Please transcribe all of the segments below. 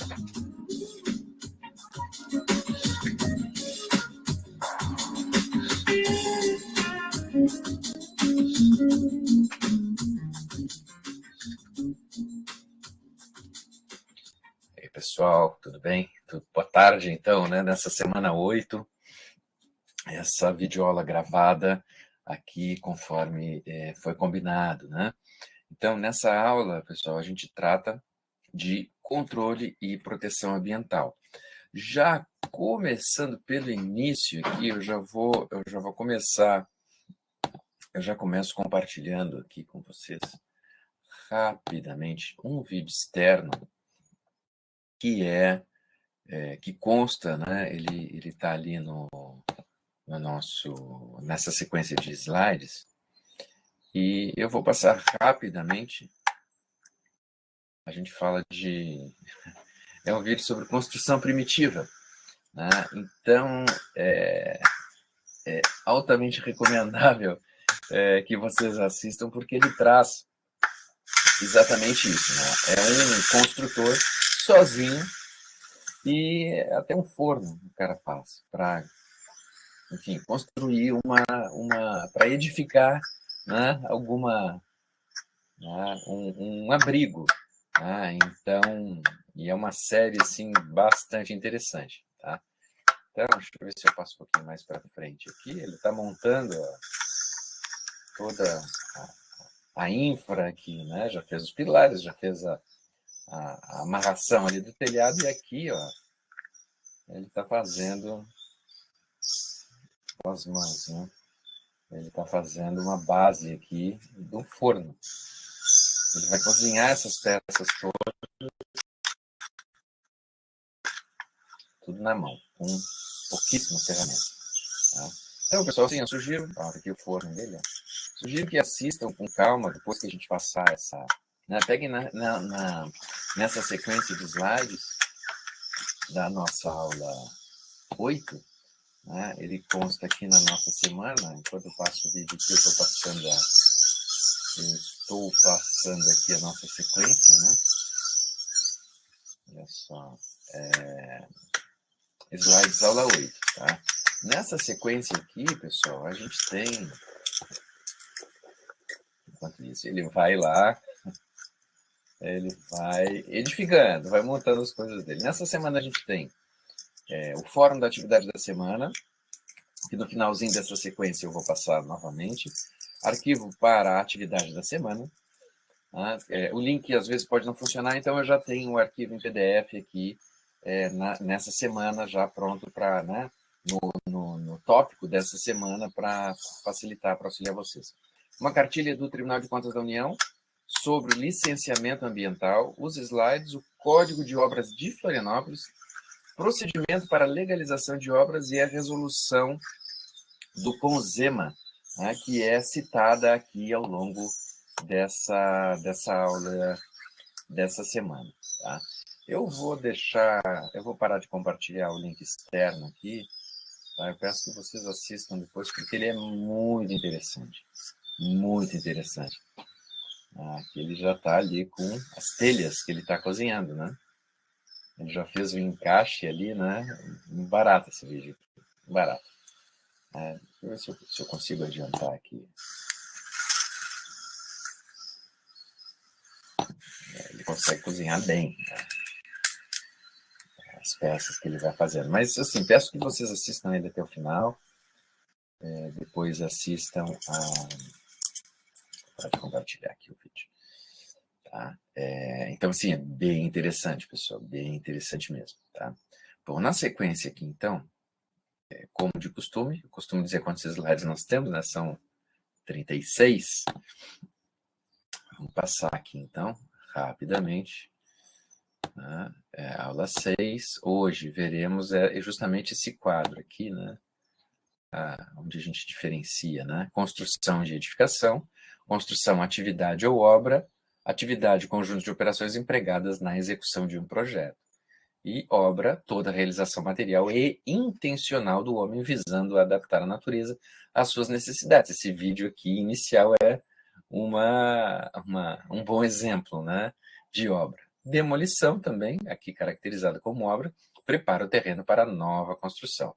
E aí, pessoal, tudo bem? Boa tarde, então, né? Nessa semana 8, essa videoaula gravada aqui conforme foi combinado, né? Então, nessa aula, pessoal, a gente trata de controle e proteção ambiental. Já começando pelo início aqui, eu já vou começar, eu já começo compartilhando aqui com vocês rapidamente um vídeo externo que consta, né? Ele está ali nessa sequência de slides, e eu vou passar rapidamente. A gente fala é um vídeo sobre construção primitiva, né? Então, é altamente recomendável que vocês assistam, porque ele traz exatamente isso, né? É um construtor sozinho, e até um forno o cara faz para, enfim, construir para edificar, né, um abrigo, né? Então, e é uma série assim bastante interessante, tá? Então, deixa eu ver se eu passo um pouquinho mais para frente aqui. Ele está montando toda a infra aqui, né? Já fez os pilares, já fez a amarração ali do telhado, e aqui, ó, ele está fazendo com as mãos, né? Ele está fazendo uma base aqui do forno. Ele vai cozinhar essas peças todas, tudo na mão, com pouquíssimas ferramentas, tá? Então, pessoal, assim, eu sugiro, ó, aqui o forno dele, ó, sugiro que assistam com calma depois que a gente passar essa, né? Peguem nessa sequência de slides da nossa aula 8, né? Ele consta aqui na nossa semana. Enquanto eu passo o vídeo aqui, eu estou passando aqui a nossa sequência, né? Olha só, slides aula 8, tá? Nessa sequência aqui, pessoal, a gente tem, enquanto isso, ele vai lá, ele vai edificando, vai montando as coisas dele. Nessa semana a gente tem o fórum da atividade da semana, que no finalzinho dessa sequência eu vou passar novamente. Arquivo para a atividade da semana. O link às vezes pode não funcionar, então eu já tenho o arquivo em PDF aqui nessa semana já pronto para, né, no tópico dessa semana, para facilitar, para auxiliar vocês. Uma cartilha do Tribunal de Contas da União sobre o licenciamento ambiental, os slides, o Código de Obras de Florianópolis, procedimento para legalização de obras e a resolução do CONZEMA, né, que é citada aqui ao longo dessa aula dessa semana, tá? Eu vou parar de compartilhar o link externo aqui, tá? Eu peço que vocês assistam depois, porque ele é muito interessante, muito interessante. Aqui ele já está ali com as telhas que ele está cozinhando, né? Ele já fez o encaixe ali, né? Barato esse vídeo aqui, barato. Deixa eu ver se eu consigo adiantar aqui. Ele consegue cozinhar bem, né, as peças que ele vai fazendo. Mas, assim, peço que vocês assistam ele até o final. Depois assistam Pode compartilhar aqui o vídeo. Tá? Então, assim, é bem interessante, pessoal. Bem interessante mesmo. Tá? Bom, na sequência aqui, então, como de costume, eu costumo dizer quantos slides nós temos, né? São 36. Vamos passar aqui, então, rapidamente. Aula 6. Hoje veremos justamente esse quadro aqui, né? Onde a gente diferencia, né? Construção de edificação, construção, atividade ou obra, atividade, conjunto de operações empregadas na execução de um projeto. E obra, toda realização material e intencional do homem visando adaptar a natureza às suas necessidades. Esse vídeo aqui inicial é um bom exemplo, né, de obra. demolição também, aqui caracterizada como obra, prepara o terreno para a nova construção.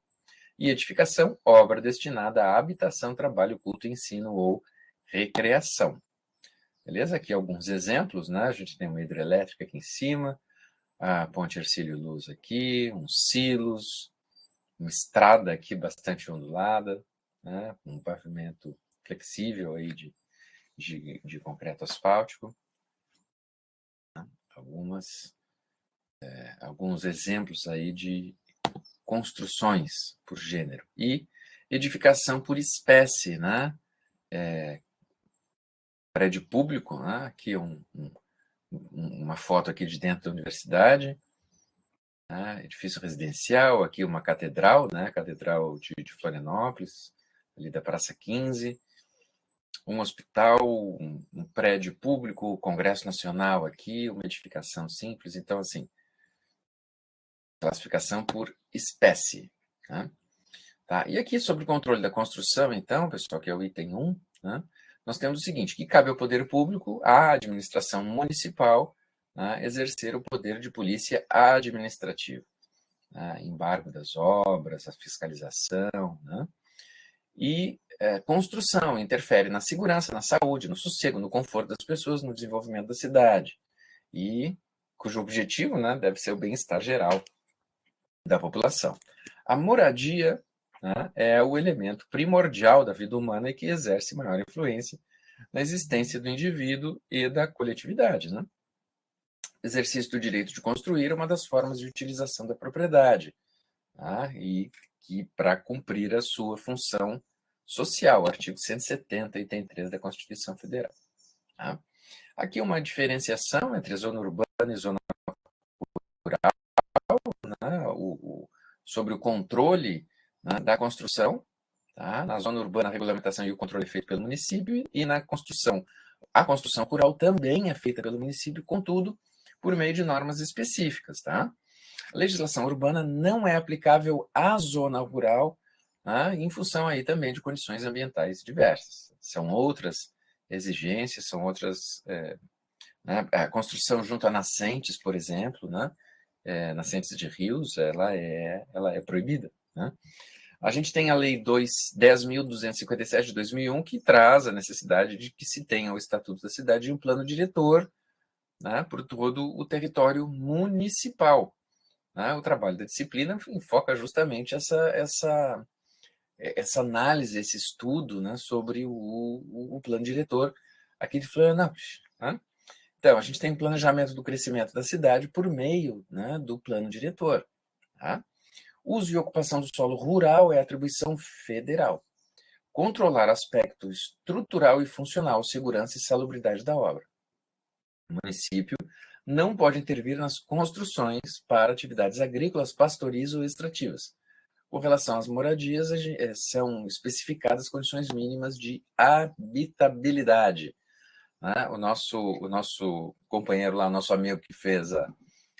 E edificação, obra destinada à habitação, trabalho, culto, ensino ou recreação. Beleza? Aqui alguns exemplos, né? A gente tem uma hidrelétrica aqui em cima, a ponte Hercílio Luz aqui, uns silos, uma estrada aqui bastante ondulada, né? Um pavimento flexível aí de concreto asfáltico. Alguns exemplos aí de construções por gênero. E edificação por espécie, né? Prédio público, né? Aqui uma foto aqui de dentro da universidade, né? Edifício residencial, aqui uma catedral, né? Catedral de Florianópolis, ali da Praça 15, um hospital, um prédio público, o Congresso Nacional aqui, uma edificação simples. Então, assim, classificação por espécie. Né? Tá? E aqui, sobre o controle da construção, então, pessoal, que é o item 1, né? Nós temos o seguinte, que cabe ao poder público, à administração municipal, né, exercer o poder de polícia administrativa, né, embargo das obras, a fiscalização, né? E construção interfere na segurança, na saúde, no sossego, no conforto das pessoas, no desenvolvimento da cidade, e cujo objetivo, né, deve ser o bem-estar geral da população. A moradia, né, é o elemento primordial da vida humana e que exerce maior influência na existência do indivíduo e da coletividade. Né? Exercício do direito de construir é uma das formas de utilização da propriedade, tá? E que para cumprir a sua função social, artigo 170, item 3 da Constituição Federal. Tá? Aqui uma diferenciação entre zona urbana e zona rural, né? Sobre o controle, né, da construção. Tá? Na zona urbana, a regulamentação e o controle é feito pelo município, e na construção, a construção rural também é feita pelo município, contudo, por meio de normas específicas. Tá? A legislação urbana não é aplicável à zona rural, tá? Em função aí também de condições ambientais diversas. São outras exigências, são outras... né? A construção junto a nascentes, por exemplo, né? Nascentes de rios, ela é proibida. Né? A gente tem a Lei 10.257 de 2001, que traz a necessidade de que se tenha o Estatuto da Cidade e um plano diretor, né, por todo o território municipal. Né? O trabalho da disciplina enfoca justamente essa análise, esse estudo, né, sobre o plano diretor aqui de Florianópolis. Né? Então, a gente tem o planejamento do crescimento da cidade por meio, né, do plano diretor. Tá? Uso e ocupação do solo rural é atribuição federal. Controlar aspecto estrutural e funcional, segurança e salubridade da obra. O município não pode intervir nas construções para atividades agrícolas, pastoris ou extrativas. Com relação às moradias, são especificadas condições mínimas de habitabilidade. Né? O nosso companheiro lá, nosso amigo que fez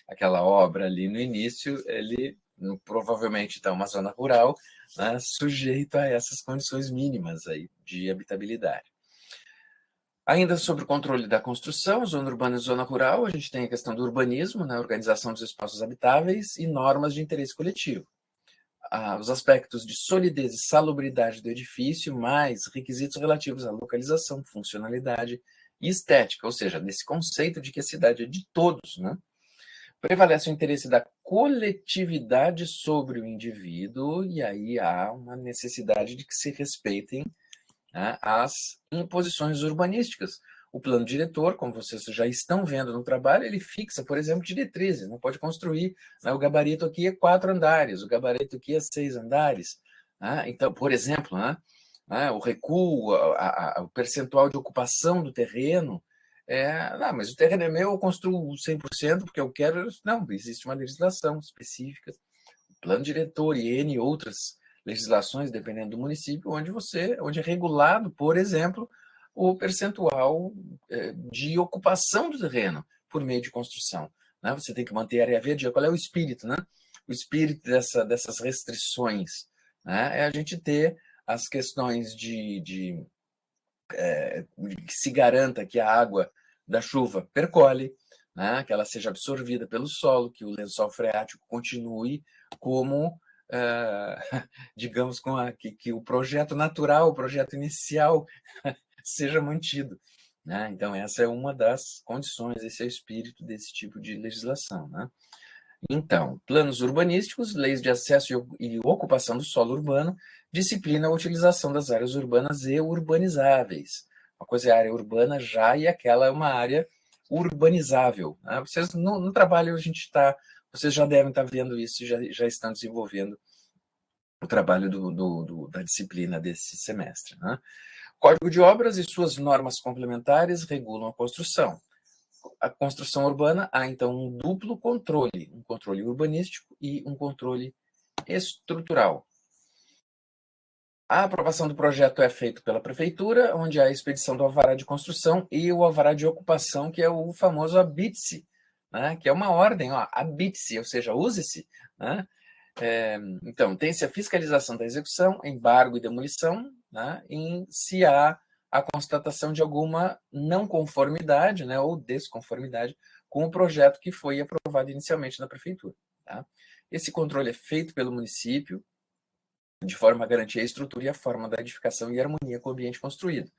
aquela obra ali no início, ele provavelmente está uma zona rural, né, sujeito a essas condições mínimas aí de habitabilidade. Ainda sobre o controle da construção, zona urbana e zona rural, a gente tem a questão do urbanismo, né, organização dos espaços habitáveis e normas de interesse coletivo. Os aspectos de solidez e salubridade do edifício, mais requisitos relativos à localização, funcionalidade e estética, ou seja, desse conceito de que a cidade é de todos, né? Prevalece o interesse da coletividade sobre o indivíduo, e aí há uma necessidade de que se respeitem, né, as imposições urbanísticas. O plano diretor, como vocês já estão vendo no trabalho, ele fixa, por exemplo, diretrizes. Não pode construir, né, o gabarito aqui é 4 andares, o gabarito aqui é 6 andares. Né? Então, por exemplo, né, o recuo, o percentual de ocupação do terreno, não, mas o terreno é meu, eu construo 100% porque eu quero. Não, existe uma legislação específica, plano diretor e N outras legislações, dependendo do município, onde é regulado, por exemplo, o percentual de ocupação do terreno por meio de construção. Né? Você tem que manter a área verde. Qual é o espírito? Né? O espírito dessas restrições, né? É a gente ter as questões que se garanta que a água da chuva percole, né, que ela seja absorvida pelo solo, que o lençol freático continue como, digamos, que o projeto natural, o projeto inicial seja mantido, né? Então, essa é uma das condições, esse é o espírito desse tipo de legislação, né? Então, planos urbanísticos, leis de acesso e ocupação do solo urbano, disciplina a utilização das áreas urbanas e urbanizáveis. Uma coisa é a área urbana já e aquela é uma área urbanizável, né? Vocês, no trabalho, vocês já devem estar vendo isso, já estão desenvolvendo o trabalho da disciplina desse semestre, né? Código de Obras e suas normas complementares regulam a construção. A construção urbana há, então, um duplo controle, um controle urbanístico e um controle estrutural. A aprovação do projeto é feita pela prefeitura, onde há a expedição do alvará de construção e o alvará de ocupação, que é o famoso habite-se, né? Que é uma ordem, habite-se, ou seja, use-se, né? Então, tem-se a fiscalização da execução, embargo e demolição, né, se há a constatação de alguma não conformidade, né, ou desconformidade com o projeto que foi aprovado inicialmente na prefeitura. Tá? Esse controle é feito pelo município, de forma a garantir a estrutura e a forma da edificação e harmonia com o ambiente construído.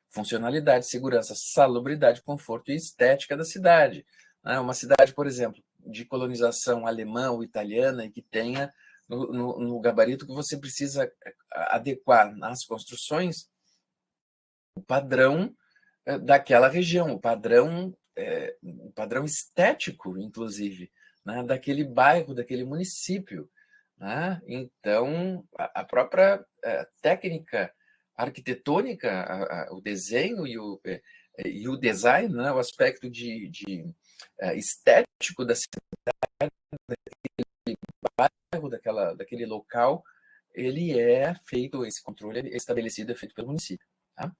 Funcionalidade, segurança, salubridade, conforto e estética da cidade. Uma cidade, por exemplo, de colonização alemã ou italiana e que tenha no gabarito que você precisa adequar nas construções o padrão daquela região, o padrão estético, inclusive, né, daquele bairro, daquele município. Né? Então, a própria técnica arquitetônica, o desenho e o design, né, o aspecto de estético da cidade, bairro, daquele local, ele é feito, esse controle é estabelecido, é feito pelo município. Tá?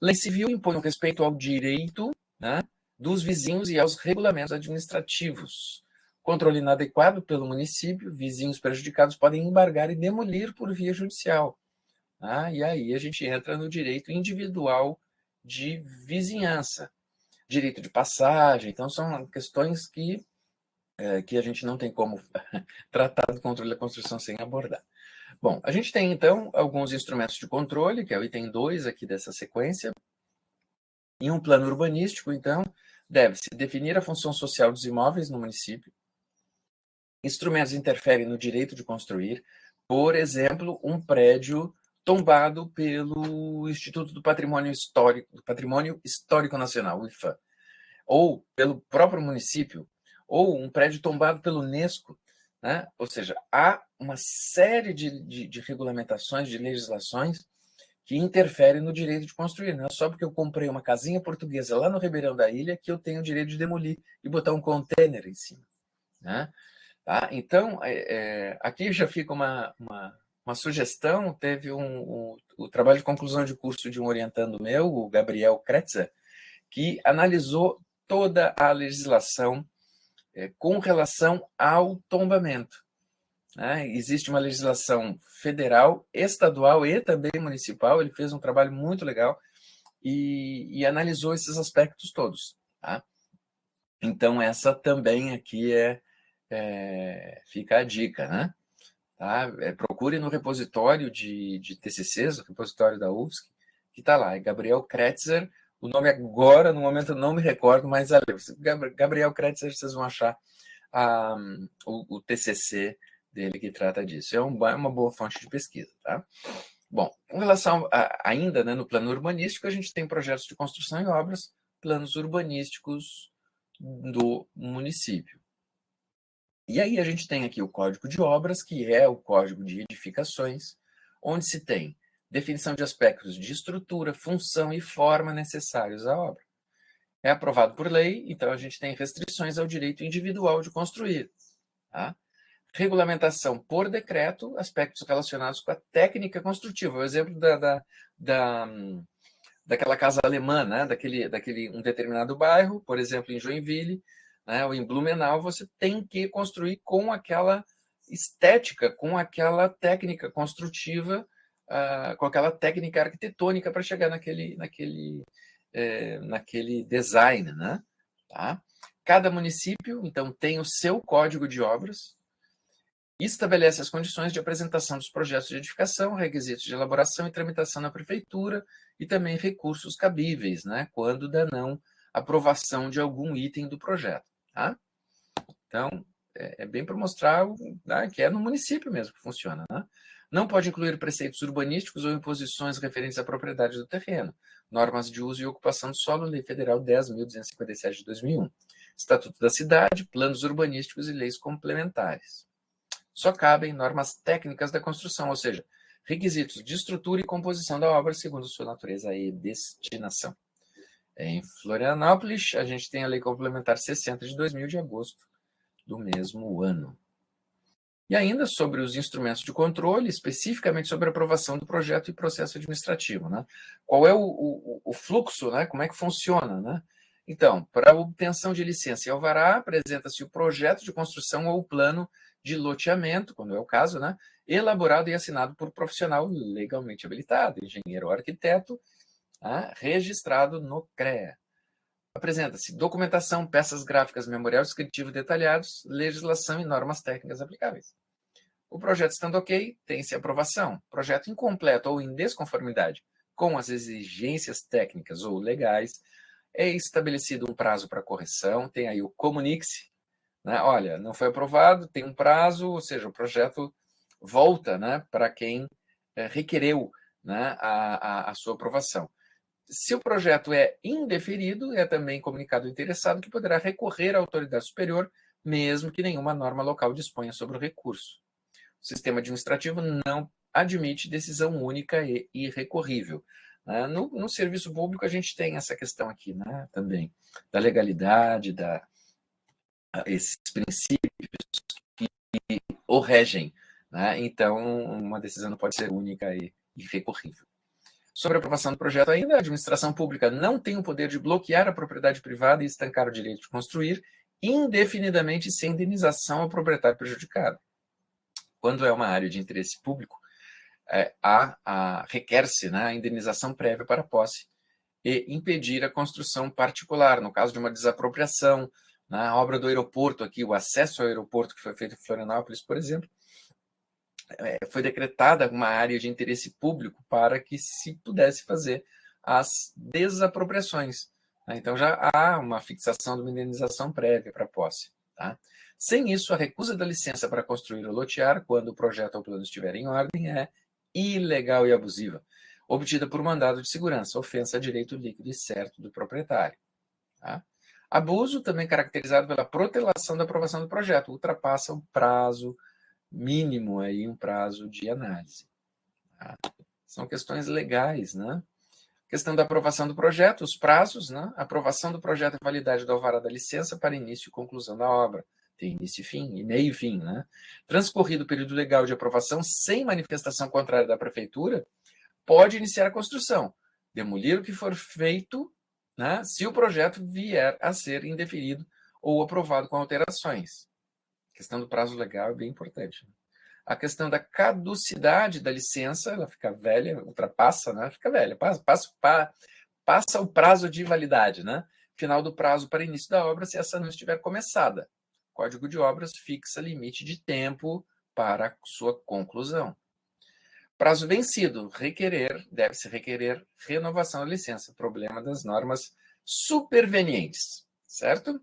Lei civil impõe o respeito ao direito, né, dos vizinhos e aos regulamentos administrativos. Controle inadequado pelo município, vizinhos prejudicados podem embargar e demolir por via judicial. Tá? E aí a gente entra no direito individual de vizinhança, direito de passagem. Então, são questões que a gente não tem como tratar do controle da construção sem abordar. Bom, a gente tem, então, alguns instrumentos de controle, que é o item 2 aqui dessa sequência. Em um plano urbanístico, então, deve-se definir a função social dos imóveis no município. Instrumentos interferem no direito de construir, por exemplo, um prédio tombado pelo Instituto do Patrimônio Histórico Nacional, o IFAM, ou pelo próprio município, ou um prédio tombado pelo Unesco, né? Ou seja, há uma série de regulamentações, de legislações que interferem no direito de construir. Não é só porque eu comprei uma casinha portuguesa lá no Ribeirão da Ilha que eu tenho o direito de demolir e botar um container em cima. Né? Tá? Então, aqui já fica uma sugestão. Teve o trabalho de conclusão de curso de um orientando meu, o Gabriel Kretzer, que analisou toda a legislação com relação ao tombamento. Né? Existe uma legislação federal, estadual e também municipal. Ele fez um trabalho muito legal e analisou esses aspectos todos. Tá? Então, essa também aqui fica a dica. Né? Tá? Procure no repositório de TCCs, no repositório da UFSC, que está lá, é Gabriel Kretzer. O nome agora, no momento, eu não me recordo, mas Gabriel Kretzer, vocês vão achar o TCC dele que trata disso. É uma boa fonte de pesquisa. Tá? Bom, com relação ainda, né, no plano urbanístico, a gente tem projetos de construção e obras, planos urbanísticos do município. E aí a gente tem aqui o Código de Obras, que é o Código de Edificações, onde se tem definição de aspectos de estrutura, função e forma necessários à obra. É aprovado por lei, então a gente tem restrições ao direito individual de construir. Tá? Regulamentação por decreto, aspectos relacionados com a técnica construtiva. O exemplo daquela casa alemã, né? daquele um determinado bairro, por exemplo, em Joinville, né? Ou em Blumenau, você tem que construir com aquela estética, com aquela técnica construtiva, com aquela técnica arquitetônica para chegar naquele design. Né? Tá? Cada município, então, tem o seu código de obras, estabelece as condições de apresentação dos projetos de edificação, requisitos de elaboração e tramitação na prefeitura e também recursos cabíveis, né, quando da não aprovação de algum item do projeto. Tá? Então, é bem para mostrar, né, que é no município mesmo que funciona. Né? Não pode incluir preceitos urbanísticos ou imposições referentes à propriedade do terreno, normas de uso e ocupação do solo, Lei Federal 10.257 de 2001, Estatuto da Cidade, planos urbanísticos e leis complementares. Só cabem normas técnicas da construção, ou seja, requisitos de estrutura e composição da obra segundo sua natureza e destinação. Em Florianópolis, a gente tem a Lei Complementar 60 de 2000, de agosto do mesmo ano. E ainda sobre os instrumentos de controle, especificamente sobre a aprovação do projeto e processo administrativo. Né? Qual é o fluxo, né? Como é que funciona? Né? Então, para a obtenção de licença e alvará, apresenta-se o projeto de construção ou o plano de loteamento, quando é o caso, né? Elaborado e assinado por profissional legalmente habilitado, engenheiro ou arquiteto, registrado no CREA. Apresenta-se documentação, peças gráficas, memorial descritivo detalhados, legislação e normas técnicas aplicáveis. O projeto estando ok, tem-se aprovação. Projeto incompleto ou em desconformidade com as exigências técnicas ou legais, é estabelecido um prazo para correção, tem aí o comunique-se, né? Olha, não foi aprovado, tem um prazo, ou seja, o projeto volta, né, para quem requereu, né, a sua aprovação. Se o projeto é indeferido, é também comunicado ao interessado que poderá recorrer à autoridade superior, mesmo que nenhuma norma local disponha sobre o recurso. O sistema administrativo não admite decisão única e irrecorrível. No serviço público, a gente tem essa questão aqui, né, também, da legalidade, esses princípios que o regem. Né? Então, uma decisão não pode ser única e irrecorrível. Sobre a aprovação do projeto ainda, a administração pública não tem o poder de bloquear a propriedade privada e estancar o direito de construir indefinidamente sem indenização ao proprietário prejudicado. Quando é uma área de interesse público, requer-se, né, a indenização prévia para a posse e impedir a construção particular, no caso de uma desapropriação, na obra do aeroporto aqui, o acesso ao aeroporto que foi feito em Florianópolis, por exemplo, foi decretada uma área de interesse público para que se pudesse fazer as desapropriações. Tá? Então já há uma fixação de uma indenização prévia para a posse. Tá? Sem isso, a recusa da licença para construir ou lotear, quando o projeto ou plano estiver em ordem, é ilegal e abusiva, obtida por mandado de segurança, ofensa a direito líquido e certo do proprietário. Tá? Abuso, também caracterizado pela protelação da aprovação do projeto, ultrapassa o prazo mínimo, aí, um prazo de análise. Tá? São questões legais, né? Questão da aprovação do projeto, os prazos, né? Aprovação do projeto e validade do alvará da licença para início e conclusão da obra. Tem início e fim, e meio e fim, né? Transcorrido o período legal de aprovação sem manifestação contrária da prefeitura, pode iniciar a construção, demolir o que for feito, né, se o projeto vier a ser indeferido ou aprovado com alterações. A questão do prazo legal é bem importante. A questão da caducidade da licença, ela fica velha, ultrapassa, né? Fica velha, passa o prazo de validade, né? Final do prazo para início da obra, se essa não estiver começada. O Código de Obras fixa limite de tempo para sua conclusão. Prazo vencido, deve-se requerer renovação da licença, problema das normas supervenientes, certo?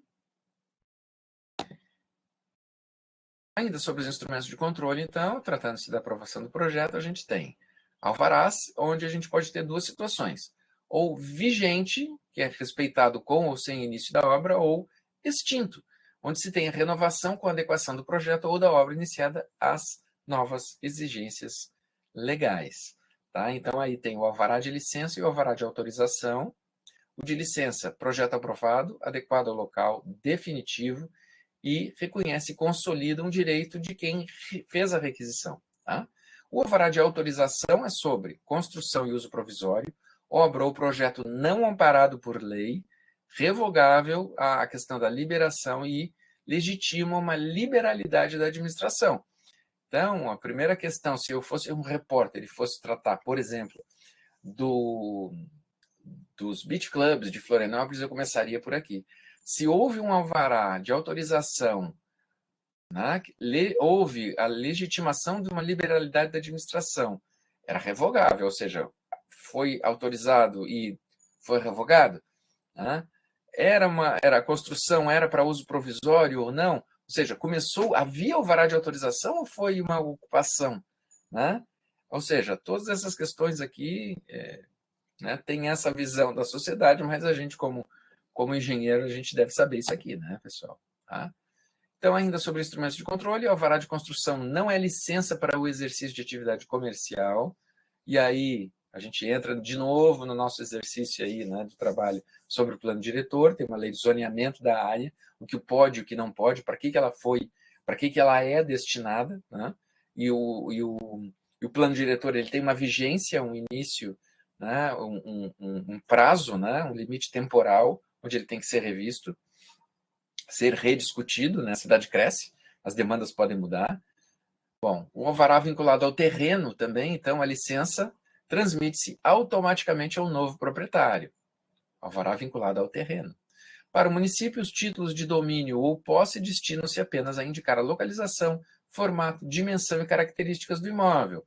Ainda sobre os instrumentos de controle, então, tratando-se da aprovação do projeto, a gente tem alvarás, onde a gente pode ter duas situações. Ou vigente, que é respeitado com ou sem início da obra, ou extinto, onde se tem a renovação com adequação do projeto ou da obra iniciada às novas exigências legais. Tá? Então, aí tem o alvará de licença e o alvará de autorização. O de licença, projeto aprovado, adequado ao local, definitivo, e reconhece e consolida um direito de quem fez a requisição. Tá? O alvará de autorização é sobre construção e uso provisório, obra ou projeto não amparado por lei, revogável a questão da liberação e legitima uma liberalidade da administração. Então, a primeira questão, se eu fosse um repórter e fosse tratar, por exemplo, dos beach clubs de Florianópolis, eu começaria por aqui. Se houve um alvará de autorização, né, houve a legitimação de uma liberalidade da administração, era revogável, ou seja, foi autorizado e foi revogado, né? Era a construção era para uso provisório ou não? Ou seja, havia alvará de autorização ou foi uma ocupação, né? Ou seja, todas essas questões aqui, né, tem essa visão da sociedade, mas a gente, como engenheiro, a gente deve saber isso aqui, né, pessoal? Tá? Então, ainda sobre instrumentos de controle, alvará de construção não é licença para o exercício de atividade comercial, e aí a gente entra de novo no nosso exercício aí, né, de trabalho sobre o plano diretor, tem uma lei de zoneamento da área, o que pode e o que não pode, para que ela foi, para que ela é destinada, né? E o plano diretor ele tem uma vigência, um início, né, um prazo, né, um limite temporal, onde ele tem que ser revisto, ser rediscutido, né? A cidade cresce, as demandas podem mudar. Bom, o alvará vinculado ao terreno também, então a licença transmite-se automaticamente ao novo proprietário. Alvará vinculado ao terreno. Para o município, os títulos de domínio ou posse destinam-se apenas a indicar a localização, formato, dimensão e características do imóvel,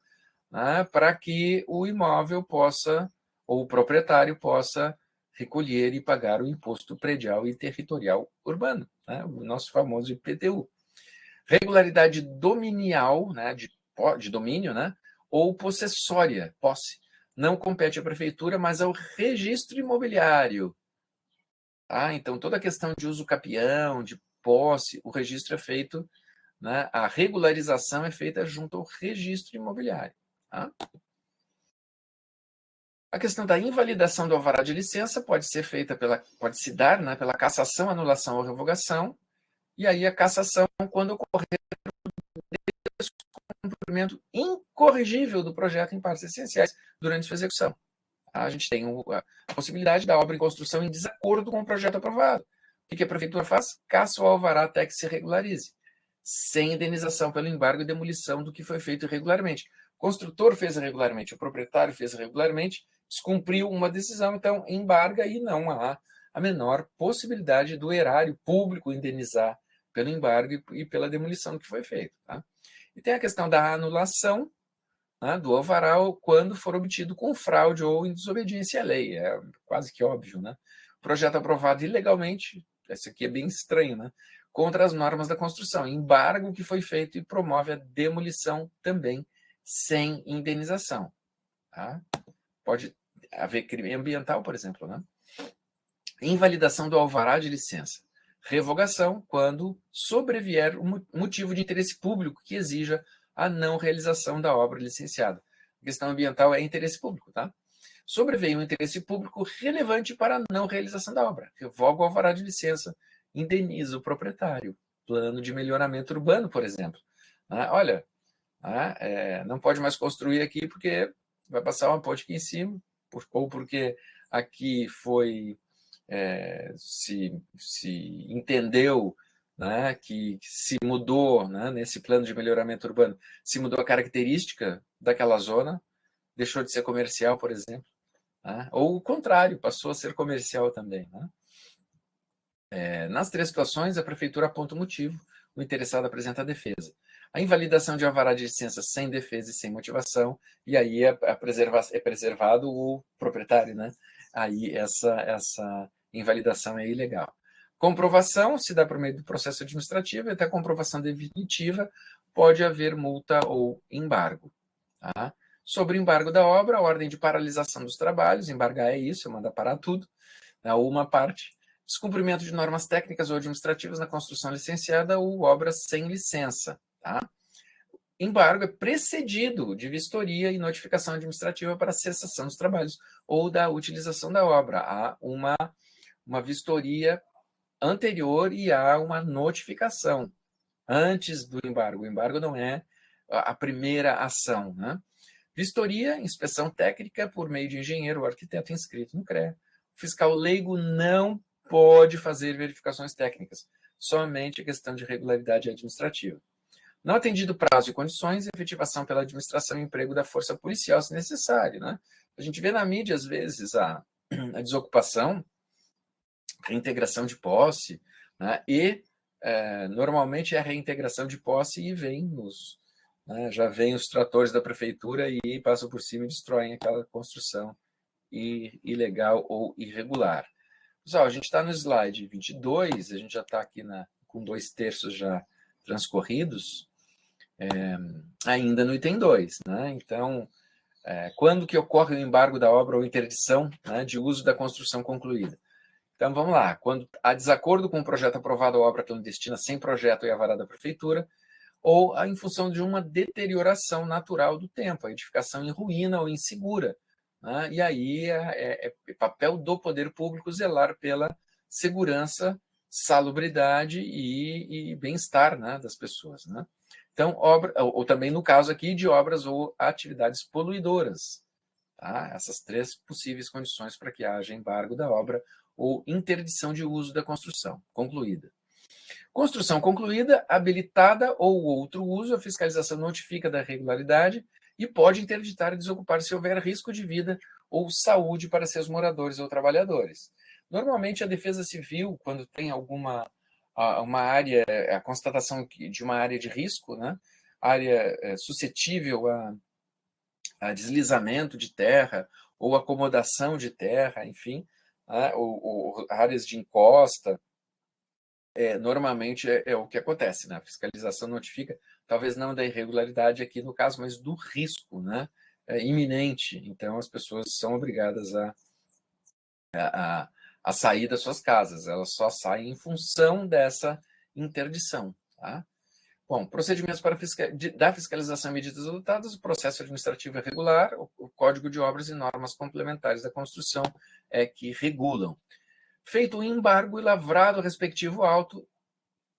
né, para que o imóvel possa, ou o proprietário possa recolher e pagar o imposto predial e territorial urbano, né, o nosso famoso IPTU. Regularidade dominial, né, de domínio, né, ou possessória, posse, não compete à prefeitura, mas ao registro imobiliário. Tá? Então, toda a questão de uso capião, de posse, o registro é feito, né, a regularização é feita junto ao registro imobiliário. Tá? A questão da invalidação do alvará de licença pode se dar, né, pela cassação, anulação ou revogação, e aí a cassação quando ocorrer o cumprimento incorrigível do projeto em partes essenciais durante sua execução. A gente tem a possibilidade da obra em construção em desacordo com o projeto aprovado. O que a prefeitura faz? Cassa o alvará até que se regularize, sem indenização pelo embargo e demolição do que foi feito irregularmente. O construtor fez irregularmente, o proprietário fez irregularmente, descumpriu uma decisão, então embarga e não há a menor possibilidade do erário público indenizar pelo embargo e pela demolição que foi feito. Tá? E tem a questão da anulação, né, do alvará quando for obtido com fraude ou em desobediência à lei. É quase que óbvio. Né? Projeto aprovado ilegalmente, esse aqui é bem estranho, né? Contra as normas da construção. Embargo que foi feito e promove a demolição também sem indenização. Tá? Pode haver crime ambiental, por exemplo. Né? Invalidação do alvará de licença. Revogação quando sobrevier um motivo de interesse público que exija a não realização da obra licenciada. A questão ambiental é interesse público, tá? Sobreveio um interesse público relevante para a não realização da obra. Revoga o alvará de licença, indeniza o proprietário. Plano de melhoramento urbano, por exemplo. Olha, não pode mais construir aqui porque vai passar uma ponte aqui em cima, ou porque aqui foi se entendeu, né, que se mudou, né, nesse plano de melhoramento urbano, se mudou a característica daquela zona, deixou de ser comercial, por exemplo, né, ou o contrário, passou a ser comercial também. Né? Nas três situações, a prefeitura aponta o motivo, o interessado apresenta a defesa. A invalidação de alvará de licença sem defesa e sem motivação, e aí é preservado o proprietário, né? Aí essa invalidação é ilegal. Comprovação se dá por meio do processo administrativo, e até a comprovação definitiva pode haver multa ou embargo. Tá? Sobre o embargo da obra, a ordem de paralisação dos trabalhos, embargar é isso, mandar parar tudo, né, ou uma parte, descumprimento de normas técnicas ou administrativas na construção licenciada ou obras sem licença. Tá? Embargo é precedido de vistoria e notificação administrativa para cessação dos trabalhos ou da utilização da obra. Há uma vistoria anterior e há uma notificação antes do embargo. O embargo não é a primeira ação. Né? Vistoria, inspeção técnica por meio de engenheiro ou arquiteto inscrito no CREA. O fiscal leigo não pode fazer verificações técnicas, somente a questão de regularidade administrativa. Não atendido prazo e condições, efetivação pela administração e emprego da força policial, se necessário. Né? A gente vê na mídia, às vezes, a desocupação, reintegração de posse, né? E normalmente é a reintegração de posse e já vem os tratores da prefeitura e passam por cima e destroem aquela construção ilegal ou irregular. Pessoal, a gente está no slide 22, a gente já está aqui com 2/3 já transcorridos, ainda no item 2. Né? Então, quando que ocorre o embargo da obra ou interdição, né, de uso da construção concluída? Então, vamos lá. Quando há desacordo com o projeto aprovado, a obra clandestina sem projeto e alvará da prefeitura, ou em função de uma deterioração natural do tempo, a edificação em ruína ou insegura. Né? E aí é papel do poder público zelar pela segurança, salubridade e bem-estar, né, das pessoas. Né? Então, ou também no caso aqui de obras ou atividades poluidoras. Tá? Essas 3 possíveis condições para que haja embargo da obra ou interdição de uso da construção concluída. Construção concluída, habilitada ou outro uso, a fiscalização notifica da irregularidade e pode interditar e desocupar se houver risco de vida ou saúde para seus moradores ou trabalhadores. Normalmente, a Defesa Civil, quando tem uma área, a constatação de uma área de risco, né, área suscetível a deslizamento de terra ou acomodação de terra, enfim, né, ou áreas de encosta, normalmente é o que acontece, né? A fiscalização notifica, talvez não da irregularidade aqui no caso, mas do risco, né? Iminente. Então, as pessoas são obrigadas a sair das suas casas. Elas só saem em função dessa interdição. Tá? Bom, procedimentos da fiscalização e medidas adotadas, o processo administrativo é regular, o Código de Obras e normas complementares da construção que regulam. Feito o embargo e lavrado o respectivo auto,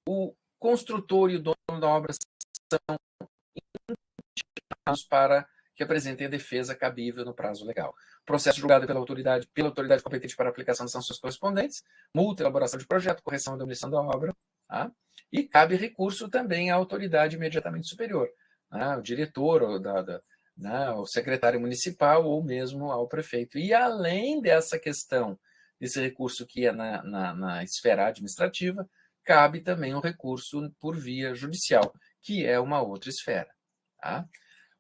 o construtor e o dono da obra são indicados para que apresentem a defesa cabível no prazo legal. Processo julgado pela autoridade competente para aplicação das sanções correspondentes, multa, elaboração de projeto, correção e demolição da obra, tá? E cabe recurso também à autoridade imediatamente superior, né? O diretor, o secretário municipal ou mesmo ao prefeito. E além dessa questão, desse recurso que é na esfera administrativa, cabe também um recurso por via judicial, que é uma outra esfera. Tá?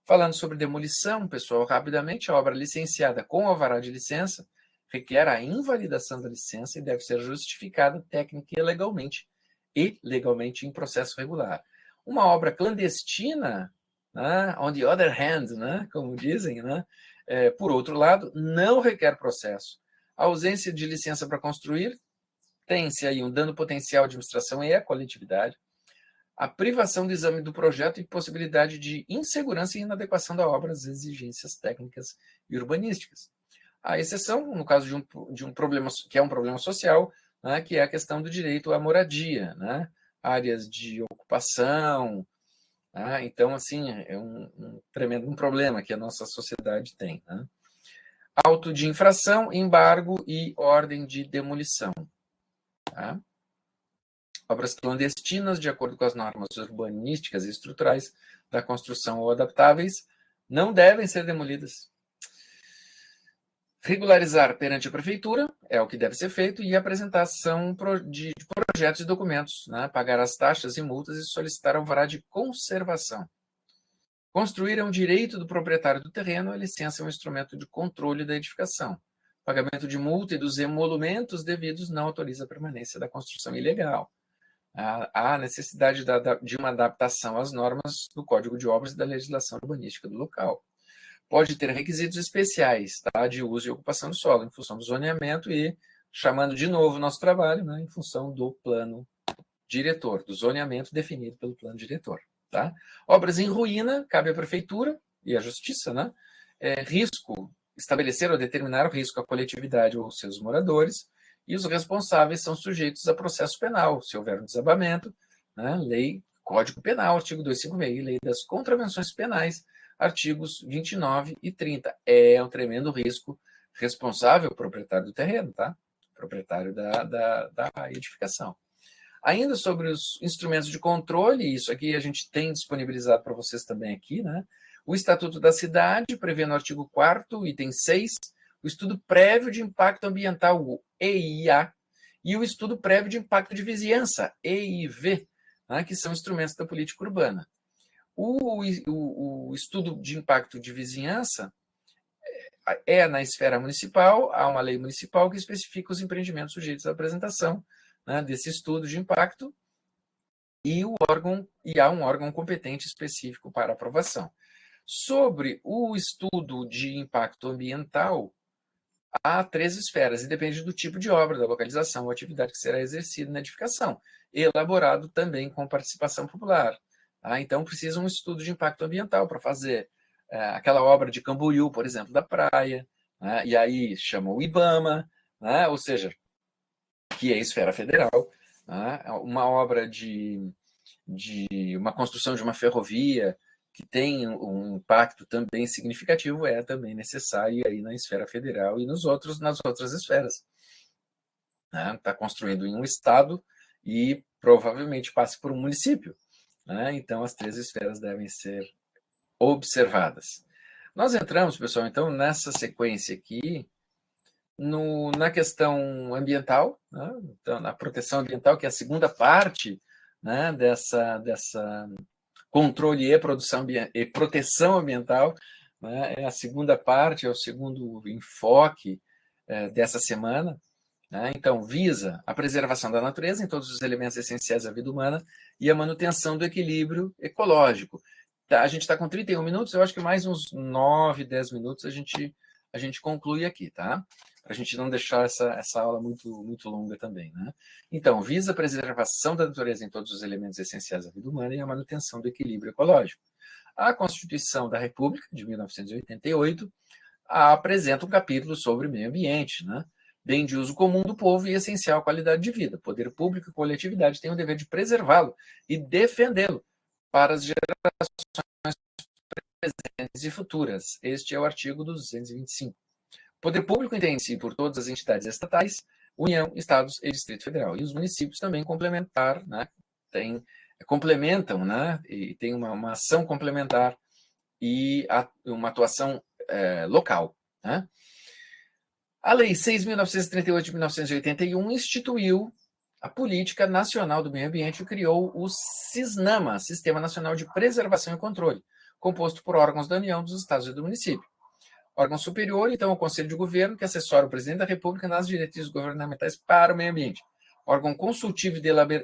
Falando sobre demolição, pessoal, rapidamente, a obra licenciada com alvará de licença requer a invalidação da licença e deve ser justificada técnica e legalmente em processo regular. Uma obra clandestina, né, on the other hand, né, como dizem, né, por outro lado, não requer processo. A ausência de licença para construir tem-se aí um dano potencial à administração e à coletividade, a privação do exame do projeto e possibilidade de insegurança e inadequação da obra às exigências técnicas e urbanísticas. A exceção, no caso de um problema que é um problema social, né, que é a questão do direito à moradia, né, áreas de ocupação. Né, então, assim, é um tremendo problema que a nossa sociedade tem. Né. Auto de infração, embargo e ordem de demolição. Tá? Obras clandestinas, de acordo com as normas urbanísticas e estruturais da construção ou adaptáveis, não devem ser demolidas. Regularizar perante a prefeitura é o que deve ser feito e apresentação de projetos e documentos, né? Pagar as taxas e multas e solicitar alvará de conservação. Construir é um direito do proprietário do terreno, a licença é um instrumento de controle da edificação. Pagamento de multa e dos emolumentos devidos não autoriza a permanência da construção ilegal. Há necessidade de uma adaptação às normas do Código de Obras e da legislação urbanística do local. Pode ter requisitos especiais, tá, de uso e ocupação do solo, em função do zoneamento e, chamando de novo o nosso trabalho, né, em função do plano diretor, do zoneamento definido pelo plano diretor. Tá? Obras em ruína, cabe à prefeitura e à justiça, né? Risco, estabelecer ou determinar o risco à coletividade ou seus moradores, e os responsáveis são sujeitos a processo penal, se houver um desabamento, né? Lei, Código Penal, artigo 256, Lei das Contravenções Penais, artigos 29 e 30. É um tremendo risco responsável o proprietário do terreno, tá? Proprietário da edificação. Ainda sobre os instrumentos de controle, isso aqui a gente tem disponibilizado para vocês também aqui, né? O Estatuto da Cidade prevê no artigo 4º, item 6, o estudo prévio de impacto ambiental, o EIA, e o estudo prévio de impacto de vizinhança, EIV, né, que são instrumentos da política urbana. O estudo de impacto de vizinhança é na esfera municipal, há uma lei municipal que especifica os empreendimentos sujeitos à apresentação, né, desse estudo de impacto, e há um órgão competente específico para aprovação. Sobre o estudo de impacto ambiental, há 3 esferas, e depende do tipo de obra, da localização ou atividade que será exercida na edificação, elaborado também com participação popular. Tá? Então, precisa um estudo de impacto ambiental para fazer aquela obra de Camboriú, por exemplo, da praia, né? E aí chama o IBAMA, né? Ou seja, que é a esfera federal, né? Uma obra de uma construção de uma ferrovia que tem um impacto também significativo é também necessário aí na esfera federal e nas outras esferas. Está construindo em um estado e provavelmente passe por um município. Né? Então, as 3 esferas devem ser observadas. Nós entramos, pessoal, então, nessa sequência aqui, na questão ambiental, né? Então, na proteção ambiental, que é a segunda parte, né, dessa controle e produção e proteção ambiental, né, é a segunda parte, é o segundo enfoque dessa semana. Né? Então, visa a preservação da natureza em todos os elementos essenciais da vida humana e a manutenção do equilíbrio ecológico. Tá, a gente está com 31 minutos, eu acho que mais uns 9, 10 minutos a gente conclui aqui, tá? Para a gente não deixar essa aula muito longa também, né? Então, visa a preservação da natureza em todos os elementos essenciais da vida humana e a manutenção do equilíbrio ecológico. A Constituição da República, de 1988, apresenta um capítulo sobre meio ambiente, né? Bem de uso comum do povo e essencial à qualidade de vida. Poder público e coletividade têm o dever de preservá-lo e defendê-lo para as gerações presentes e futuras. Este é o artigo 225. O poder público entende-se por todas as entidades estatais, União, Estados e Distrito Federal. E os municípios também né, complementam, né, e tem uma ação complementar e uma atuação local. Né? A Lei 6.938 de 1981 instituiu a Política Nacional do Meio Ambiente e criou o SISNAMA, Sistema Nacional de Preservação e Controle, composto por órgãos da União, dos Estados e do município. Órgão superior, então, o Conselho de Governo, que assessora o Presidente da República nas diretrizes governamentais para o meio ambiente. Órgão consultivo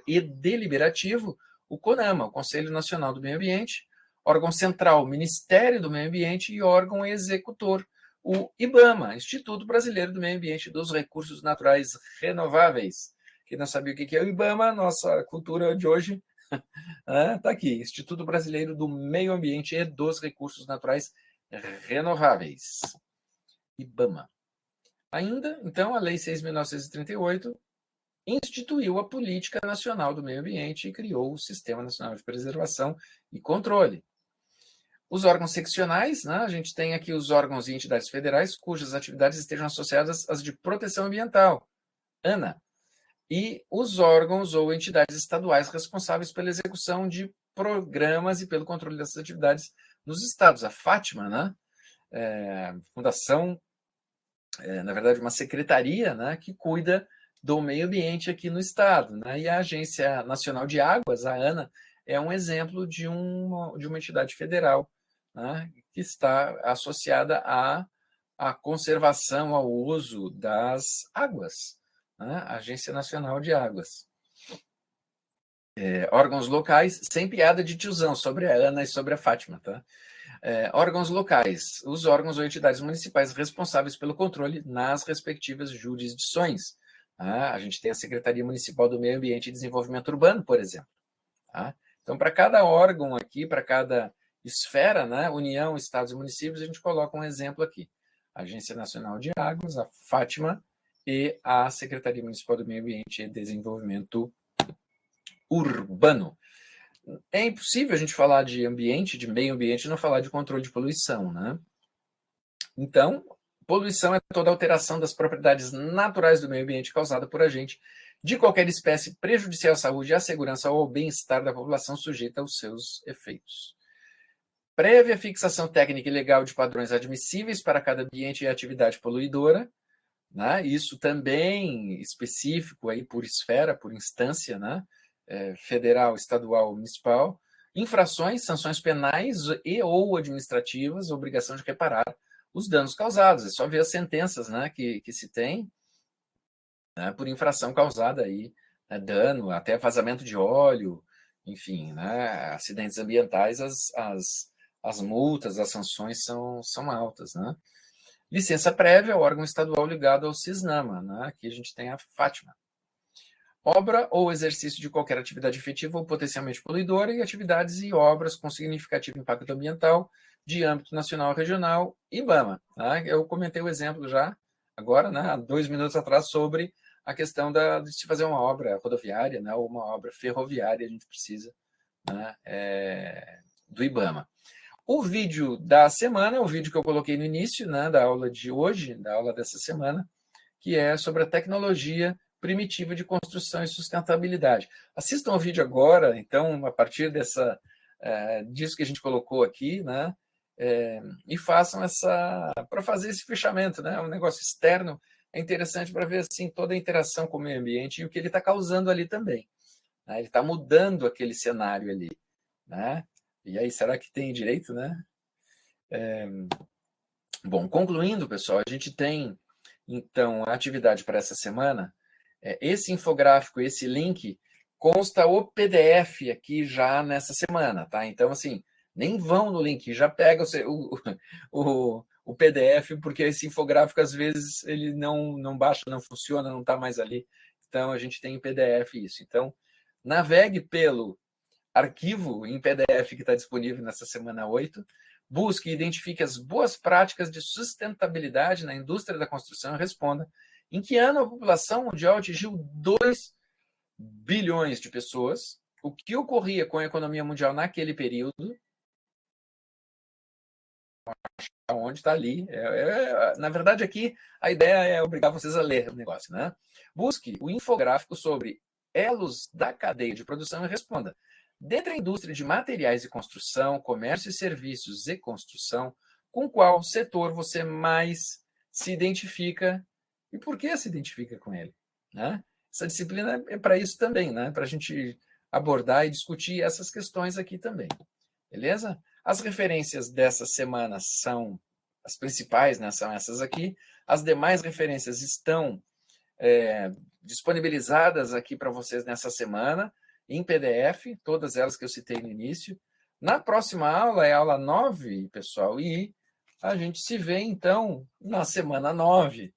e deliberativo, o CONAMA, o Conselho Nacional do Meio Ambiente. Órgão central, Ministério do Meio Ambiente. E órgão executor, o IBAMA, Instituto Brasileiro do Meio Ambiente e dos Recursos Naturais Renováveis. Quem não sabia o que é o IBAMA, nossa cultura de hoje está aqui. Instituto Brasileiro do Meio Ambiente e dos Recursos Naturais Renováveis. IBAMA. Ainda, então, a Lei 6.938 instituiu a Política Nacional do Meio Ambiente e criou o Sistema Nacional de Preservação e Controle. Os órgãos seccionais, né, a gente tem aqui os órgãos e entidades federais cujas atividades estejam associadas às de proteção ambiental, ANA, e os órgãos ou entidades estaduais responsáveis pela execução de programas e pelo controle dessas atividades nos estados. A FATMA, né, fundação, na verdade, uma secretaria, né, que cuida do meio ambiente aqui no estado. Né, e a Agência Nacional de Águas, a ANA, é um exemplo de uma entidade federal, né, que está associada à conservação, ao uso das águas, né, a Agência Nacional de Águas. Órgãos locais, sem piada de tiozão sobre a ANA e sobre a Fátima, tá? Órgãos locais, os órgãos ou entidades municipais responsáveis pelo controle nas respectivas jurisdições. Tá? A gente tem a Secretaria Municipal do Meio Ambiente e Desenvolvimento Urbano, por exemplo. Tá? Então, para cada órgão aqui, para cada esfera, né, União, Estados e municípios, a gente coloca um exemplo aqui. A Agência Nacional de Águas, a Fátima e a Secretaria Municipal do Meio Ambiente e Desenvolvimento Urbano. É impossível a gente falar de ambiente, de meio ambiente, e não falar de controle de poluição, né? Então, poluição é toda alteração das propriedades naturais do meio ambiente causada por agente de qualquer espécie prejudicial à saúde, à segurança ou ao bem-estar da população sujeita aos seus efeitos. Prévia fixação técnica e legal de padrões admissíveis para cada ambiente e atividade poluidora, né? Isso também específico aí por esfera, por instância, né? Federal, estadual, municipal, infrações, sanções penais e ou administrativas, obrigação de reparar os danos causados. É só ver as sentenças, né, que se tem, né, por infração causada aí, né, dano, até vazamento de óleo, enfim, né, acidentes ambientais, as multas, as sanções são altas, né? Licença prévia, órgão estadual ligado ao Cisnama, né? Aqui a gente tem a Fátima. Obra ou exercício de qualquer atividade efetiva ou potencialmente poluidora e atividades e obras com significativo impacto ambiental de âmbito nacional ou regional, IBAMA. Tá? Eu comentei o exemplo já, agora, né, há 2 minutos atrás, sobre a questão de se fazer uma obra rodoviária, né, ou uma obra ferroviária, a gente precisa, né, do IBAMA. O vídeo da semana é o vídeo que eu coloquei no início, né, da aula de hoje, da aula dessa semana, que é sobre a tecnologia primitiva de construção e sustentabilidade. Assistam o vídeo agora, então, a partir disso que a gente colocou aqui, né? E façam para fazer esse fechamento, né? Um negócio externo é interessante para ver assim toda a interação com o meio ambiente e o que ele está causando ali também. Né? Ele está mudando aquele cenário ali, né? E aí, será que tem direito, né? Bom, concluindo, pessoal, a gente tem então a atividade para essa semana. Esse infográfico, esse link, consta o PDF aqui já nessa semana, tá? Então, assim, nem vão no link, já pega o PDF, porque esse infográfico, às vezes, ele não baixa, não funciona, não está mais ali. Então, a gente tem em PDF isso. Então, navegue pelo arquivo em PDF que está disponível nessa semana 8, busque e identifique as boas práticas de sustentabilidade na indústria da construção e responda em que ano a população mundial atingiu 2 bilhões de pessoas, o que ocorria com a economia mundial naquele período, onde está ali. Na verdade, aqui a ideia é obrigar vocês a ler o negócio, né? Busque o infográfico sobre elos da cadeia de produção e responda. Dentre a indústria de materiais e construção, comércio e serviços e construção, com qual setor você mais se identifica e por que se identifica com ele? Né? Essa disciplina é para isso também, né? Para a gente abordar e discutir essas questões aqui também. Beleza? As referências dessa semana são as principais, né? São essas aqui. As demais referências estão disponibilizadas aqui para vocês nessa semana, em PDF, todas elas que eu citei no início. Na próxima aula é a aula 9, pessoal, e a gente se vê, então, na semana 9.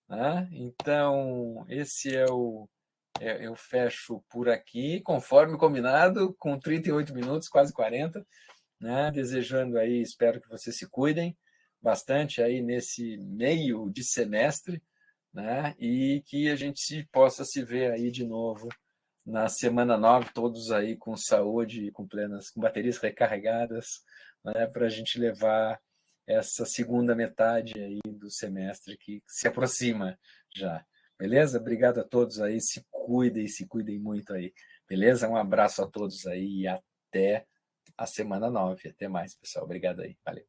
Né? Então, esse eu fecho por aqui, conforme combinado, com 38 minutos, quase 40, né? Desejando aí, espero que vocês se cuidem bastante aí nesse meio de semestre, né? E que a gente possa se ver aí de novo na semana 9, todos aí com saúde, com baterias recarregadas, né? Para a gente levar essa segunda metade aí do semestre que se aproxima já. Beleza? Obrigado a todos aí, se cuidem muito aí. Beleza? Um abraço a todos aí e até a semana 9. Até mais, pessoal. Obrigado aí. Valeu.